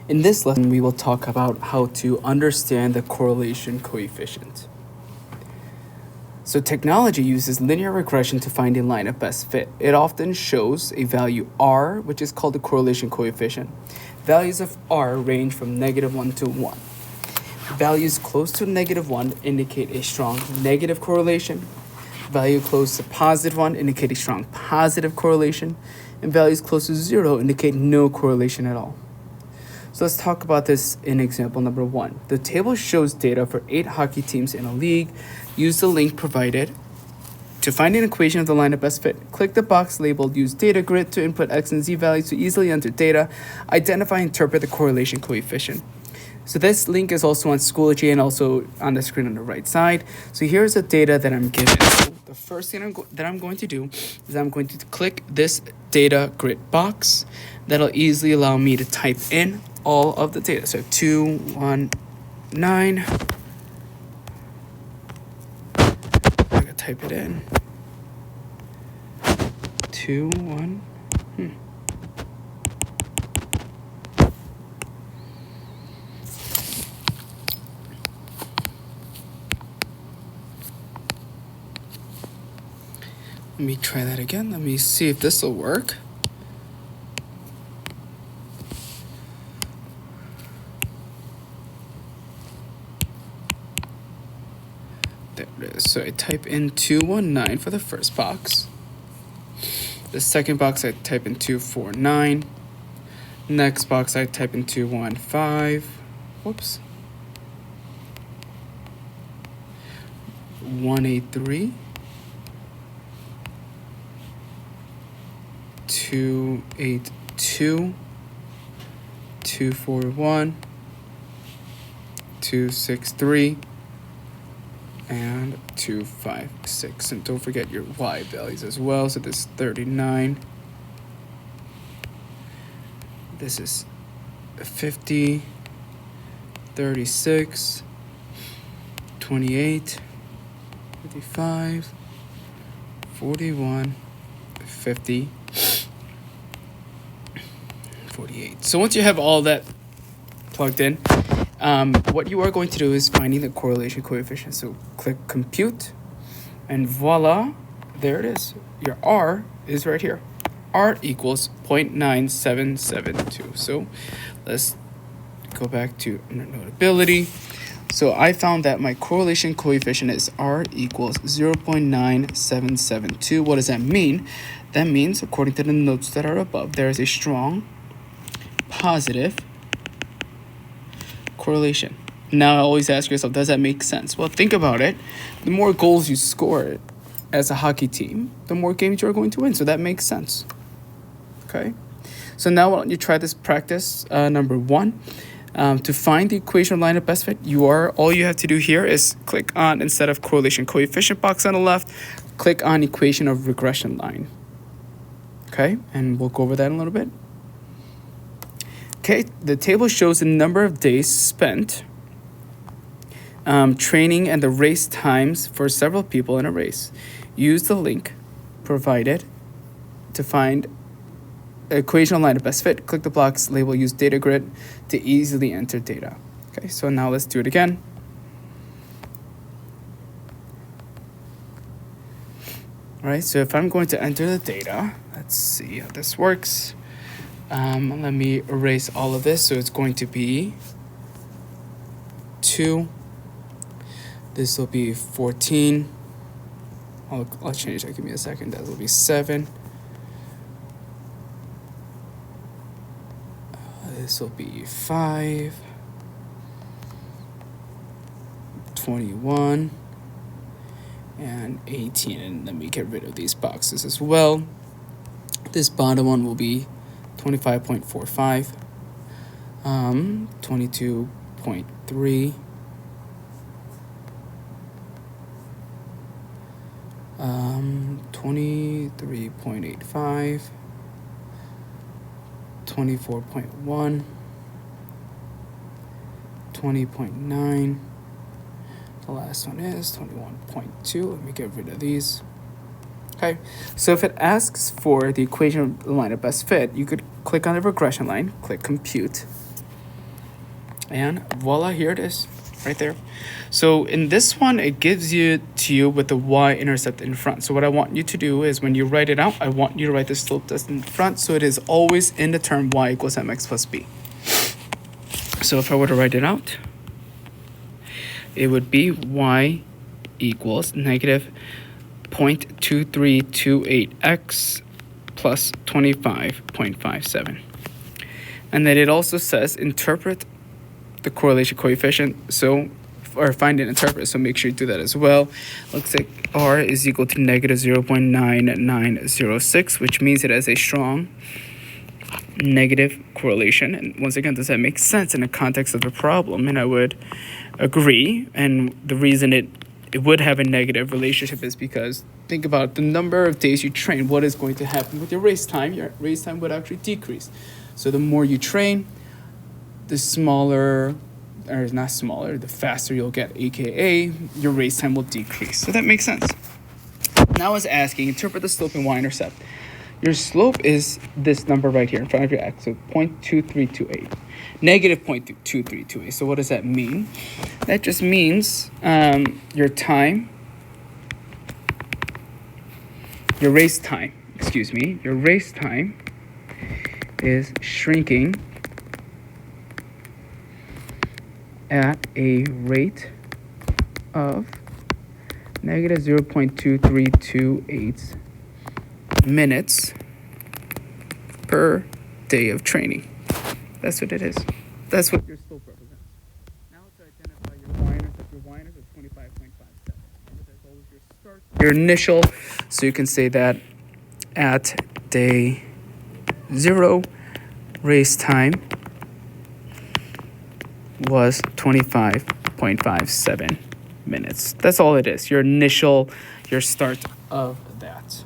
In this lesson, we will talk about how to understand the correlation coefficient. So technology uses linear regression to find a line of best fit. It often shows a value r, which is called the correlation coefficient. Values of r range from -1 to 1. Values close to -1 indicate a strong negative correlation. Value close to +1 indicate a strong positive correlation. And values close to 0 indicate no correlation at all. So let's talk about this in example number 1. The table shows data for 8 hockey teams in a league. Use the link provided to find an equation of the line of best fit. Click the box labeled Use Data Grid to input X and Z values to easily enter data. Identify and interpret the correlation coefficient. So this link is also on Schoology and also on the screen on the right side. So here's the data that I'm given. So the first thing that I'm going to do is I'm going to click this data grid box. That'll easily allow me to type in all of the data. So 219. I gotta type it in. 21. Let me try that again. Let me see if this will work. There it is. So I type in 219 for the first box. The second box I type in 249. Next box I type in 215. Whoops. 183. 282, 241, 263, and 256. And don't forget your Y values as well. So this is 39. This is 50, 36, 28, 55, 41, 50, 48. So once you have all that plugged in, what you are going to do is finding the correlation coefficient. So click compute, and voila, there it is. Your R is right here. R equals 0.9772. So let's go back to Notability. So I found that my correlation coefficient is R equals 0.9772. What does that mean? That means, according to the notes that are above, there is a strong positive correlation. Now, always ask yourself, does that make sense? Well, think about it. The more goals you score as a hockey team, the more games you're going to win. So that makes sense. Okay? So now why don't you try this practice number 1. To find the equation line of best fit, all you have to do here is click on, instead of correlation coefficient box on the left, click on equation of regression line. Okay, and we'll go over that in a little bit. Okay, the table shows the number of days spent training and the race times for several people in a race. Use the link provided to find equation line of best fit. Click the box label Use Data Grid to easily enter data. Okay, so now let's do it again. All right, so if I'm going to enter the data, let's see how this works. Let me erase all of this. So it's going to be 2. This will be 14. I'll change that. Give me a second. That will be 7. This will be 5. 21. And 18. And let me get rid of these boxes as well. This bottom one will be 25.45, 22.3, 23.85, 24.1, 20.9. The last one is 21.2. Let me get rid of these. Okay, so if it asks for the equation of the line of best fit, you could click on the regression line, click compute, And voila, here it is, right there. So in this one, it gives you with the y-intercept in front. So what I want you to do is when you write it out, I want you to write the slope test in front, so it is always in the term y equals mx plus b. So if I were to write it out, it would be y equals negative 0.2328x plus 25.57. And then it also says interpret the correlation coefficient, or find and interpret, so make sure you do that as well. Looks like r is equal to negative 0.9906, which means it has a strong negative correlation. And once again, does that make sense in the context of the problem? And I would agree. And the reason it would have a negative relationship is because think about the number of days you train. What is going to happen with your race time? Your race time would actually decrease. So the more you train, the faster you'll get, aka your race time will decrease. So that makes sense. Now it's asking, interpret the slope and y-intercept. Your slope is this number right here in front of your x, so 0.2328, negative 0.2328. So what does that mean? That just means your race time is shrinking at a rate of negative 0.2328 minutes per day of training. That's what it is. That's what your slope represents. Now to identify your y-intercept is 25.57. That's always your start, your initial. So you can say that at day 0, race time was 25.57 minutes. That's all it is. Your start of that.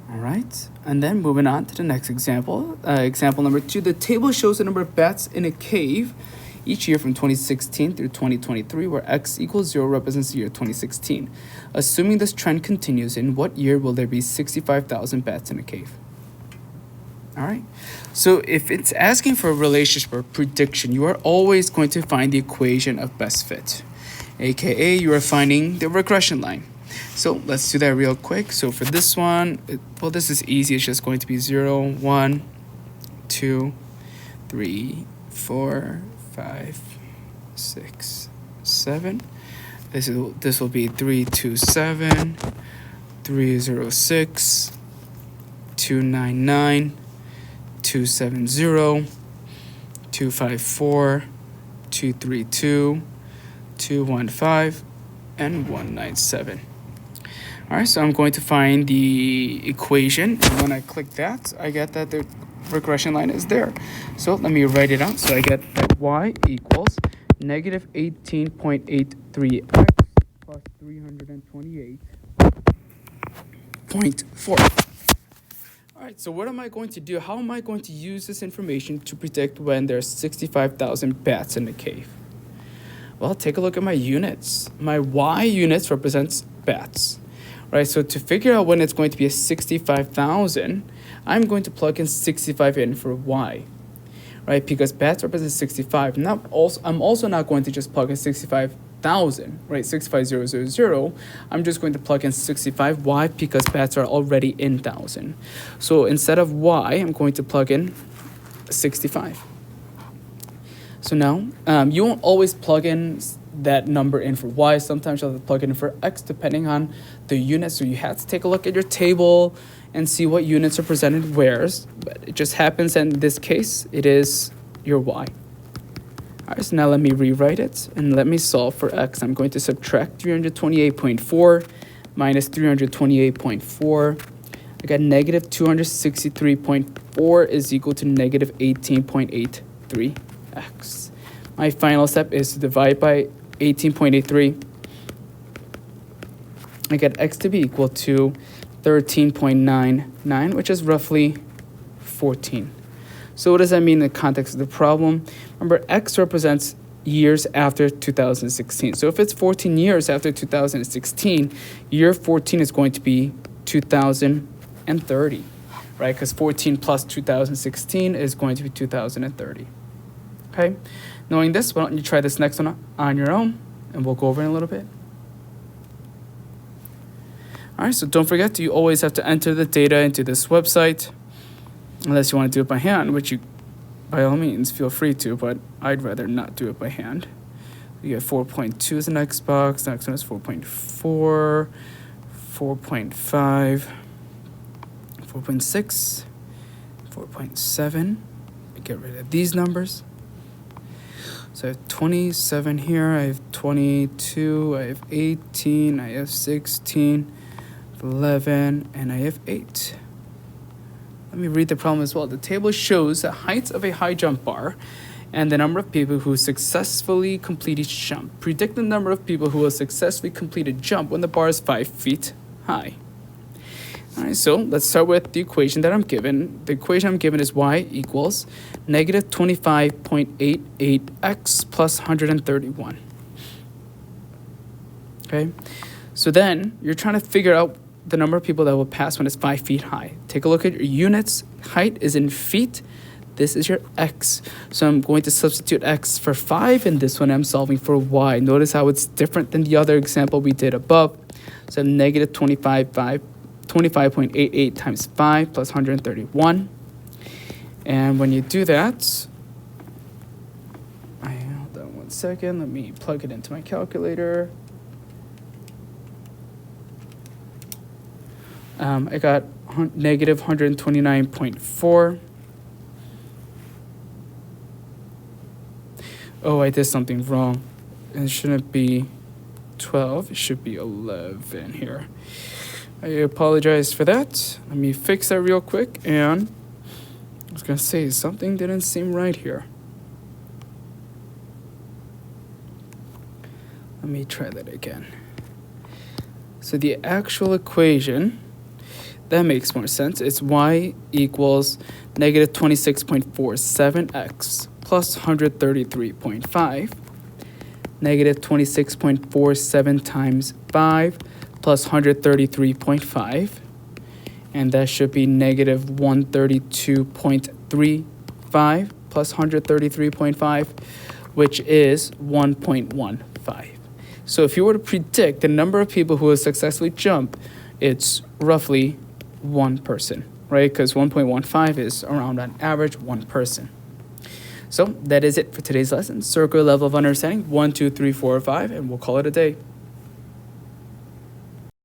All right. And then moving on to the next example. Example number 2. The table shows the number of bats in a cave each year from 2016 through 2023, where x equals 0 represents the year 2016. Assuming this trend continues, in what year will there be 65,000 bats in a cave? All right. So if it's asking for a relationship or prediction, you are always going to find the equation of best fit, aka you are finding the regression line. So let's do that real quick. So for this one, this is easy. It's just going to be 0, 1, 2, 3, 4, 5, 6, 7. This will be 327, 306, 299, 270, 254, 232, 215, and 197. All right, so I'm going to find the equation, and when I click that, I get that the regression line is there. So let me write it out. So I get that y equals negative 18.83x plus 328.4. All right, so what am I going to do? How am I going to use this information to predict when there's 65,000 bats in the cave? Well, take a look at my units. My y units represents bats. Right, so to figure out when it's going to be a 65,000, I'm going to plug in 65 in for y, right? Because bats represent 65. I'm also not going to just plug in 65,000, right? 65,000. I'm just going to plug in 65. Why? Because bats are already in 1,000. So instead of y, I'm going to plug in 65. So now, you won't always plug in that number in for y. Sometimes you'll have to plug it in for x depending on the unit. So you have to take a look at your table and see what units are presented where's. But it just happens that in this case, it is your y. All right, so now let me rewrite it and let me solve for x. I'm going to subtract 328.4 minus 328.4. I got negative 263.4 is equal to negative 18.83x. My final step is to divide by 18.83. I get x to be equal to 13.99, which is roughly 14. So what does that mean in the context of the problem? Remember, x represents years after 2016. So if it's 14 years after 2016, year 14 is going to be 2030, right? Because 14 plus 2016 is going to be 2030. Okay? Knowing this, why don't you try this next one on your own, and we'll go over in a little bit. All right, so don't forget, you always have to enter the data into this website, unless you want to do it by hand, which you, by all means, feel free to, but I'd rather not do it by hand. You get 4.2 as an Xbox, the next one is 4.4, 4.5, 4.6, 4.7. Get rid of these numbers. So I have 27 here, I have 22, I have 18, I have 16, 11, and I have 8. Let me read the problem as well. The table shows the heights of a high jump bar and the number of people who successfully complete each jump. Predict the number of people who will successfully complete a jump when the bar is 5 feet high. All right, so let's start with the equation that I'm given. The equation I'm given is y equals negative 25.88x plus 131. Okay, so then you're trying to figure out the number of people that will pass when it's 5 feet high. Take a look at your units. Height is in feet. This is your x. So I'm going to substitute x for 5, and this one I'm solving for y. Notice how it's different than the other example we did above. So negative 25.88 times 5 plus 131. And when you do that, hold on one second. Let me plug it into my calculator. I got negative 129.4. Oh, I did something wrong. It shouldn't be 12. It should be 11 here. I apologize for that. Let me fix that real quick. And I was going to say, something didn't seem right here. Let me try that again. So the actual equation, that makes more sense. It's y equals negative 26.47x plus 133.5. Negative 26.47 times 5 plus 133.5. And that should be negative 132.35 plus 133.5, which is 1.15. So if you were to predict the number of people who will successfully jump, it's roughly one person, right? Because 1.15 is around on average one person. So that is it for today's lesson. Circle your level of understanding 1, 2, 3, 4, 5, and we'll call it a day.